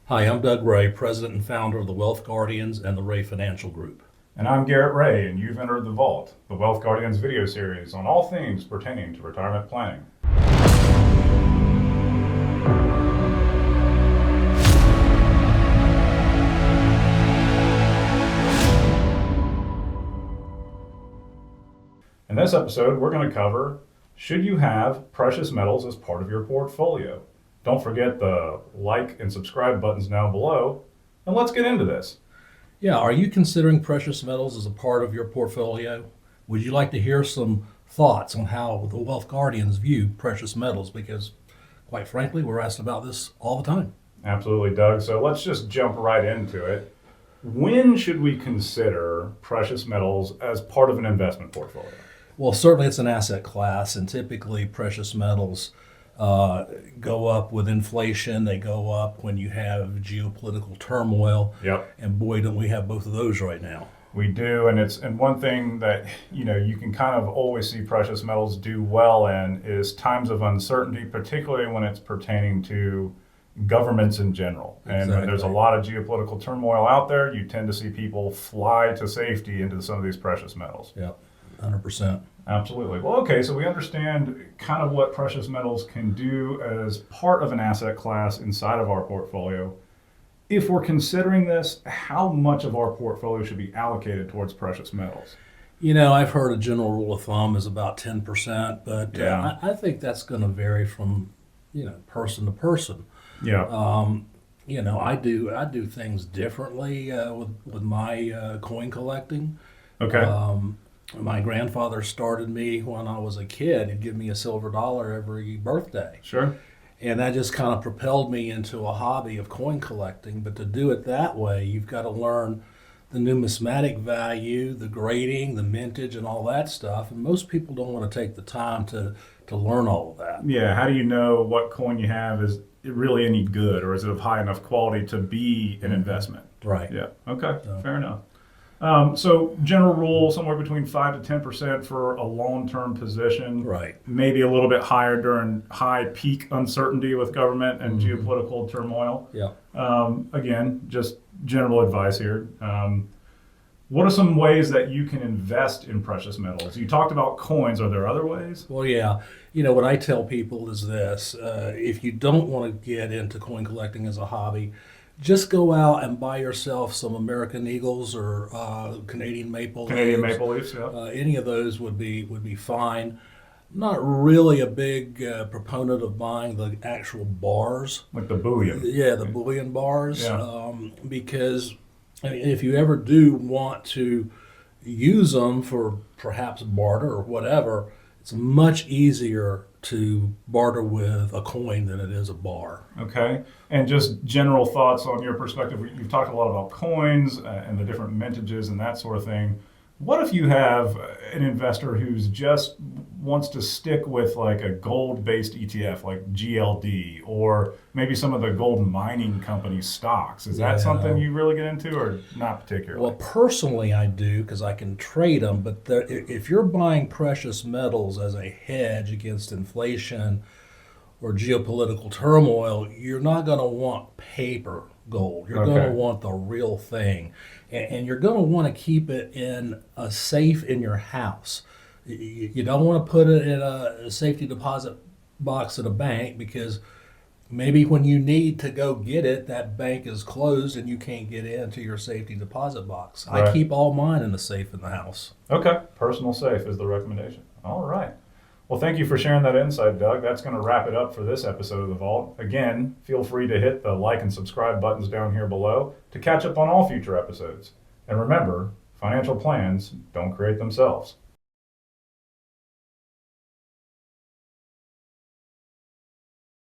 Hi, I'm Doug Ray, President and founder of the Wealth Guardians and the Ray Financial Group. And I'm Garrett Ray, and you've entered The Vault, the Wealth Guardians video series on all things pertaining to retirement planning. In this episode, we're going to cover, should you have precious metals as part of your portfolio? Don't forget the like and subscribe buttons down below, and let's get into this. Yeah, are you considering precious metals as a part of your portfolio? Would you like to hear some thoughts on how the Wealth Guardians view precious metals? Because, quite frankly, we're asked about this all the time. Absolutely, Doug. So let's just jump right into it. When should we consider precious metals as part of an investment portfolio? Well, certainly it's an asset class, and typically precious metals go up with inflation. They go up when you have geopolitical turmoil. Yep. And boy, don't we have both of those right now. We do, and one thing that you can kind of always see precious metals do well in is times of uncertainty, particularly when it's pertaining to governments in general. And when there's a lot of geopolitical turmoil out there, you tend to see people fly to safety into some of these precious metals. Yep, 100%. Absolutely. Well, okay, so we understand kind of what precious metals can do as part of an asset class inside of our portfolio. If we're considering this, how much of our portfolio should be allocated towards precious metals? I've heard a general rule of thumb is about 10%, but Yeah. I think that's going to vary from, person to person. Yeah. I do things differently with my coin collecting. Okay. My grandfather started me when I was a kid. He'd give me a silver dollar every birthday. Sure. And that just kind of propelled me into a hobby of coin collecting. But to do it that way, you've got to learn the numismatic value, the grading, the mintage, and all that stuff. And most people don't want to take the time to learn all of that. Yeah. How do you know what coin you have is it really any good, or is it of high enough quality to be an investment? Right. Yeah. Okay. Fair enough. So general rule, somewhere between 5 to 10% for a long-term position. Right. Maybe a little bit higher during high peak uncertainty with government and geopolitical turmoil. Yeah. Again, just general advice here. What are some ways that you can invest in precious metals? You talked about coins. Are there other ways? Well, yeah. What I tell people is this. If you don't want to get into coin collecting as a hobby, just go out and buy yourself some American Eagles or Canadian Maple Leafs. Canadian Maple Leafs, yeah. Any of those would be fine. I'm not really a big proponent of buying the actual bars. Like the bullion. Yeah, the bullion bars. Yeah. Because if you ever do want to use them for perhaps barter or whatever, it's much easier to barter with a coin than it is a bar. Okay. And just general thoughts on your perspective. You've talked a lot about coins and the different mintages and that sort of thing. What if you have an investor who's just wants to stick with like a gold-based ETF like GLD, or maybe some of the gold mining company stocks? Is that something you really get into, or not particularly? Well, personally I do, because I can trade them, but if you're buying precious metals as a hedge against inflation or geopolitical turmoil, you're not going to want paper gold. You're going to want the real thing. And you're going to want to keep it in a safe in your house. You don't want to put it in a safety deposit box at a bank, because maybe when you need to go get it, that bank is closed and you can't get into your safety deposit box. Right. I keep all mine in the safe in the house. Okay. Personal safe is the recommendation. All right. Well, thank you for sharing that insight, Doug. That's going to wrap it up for this episode of The Vault. Again, feel free to hit the like and subscribe buttons down here below to catch up on all future episodes. And remember, financial plans don't create themselves.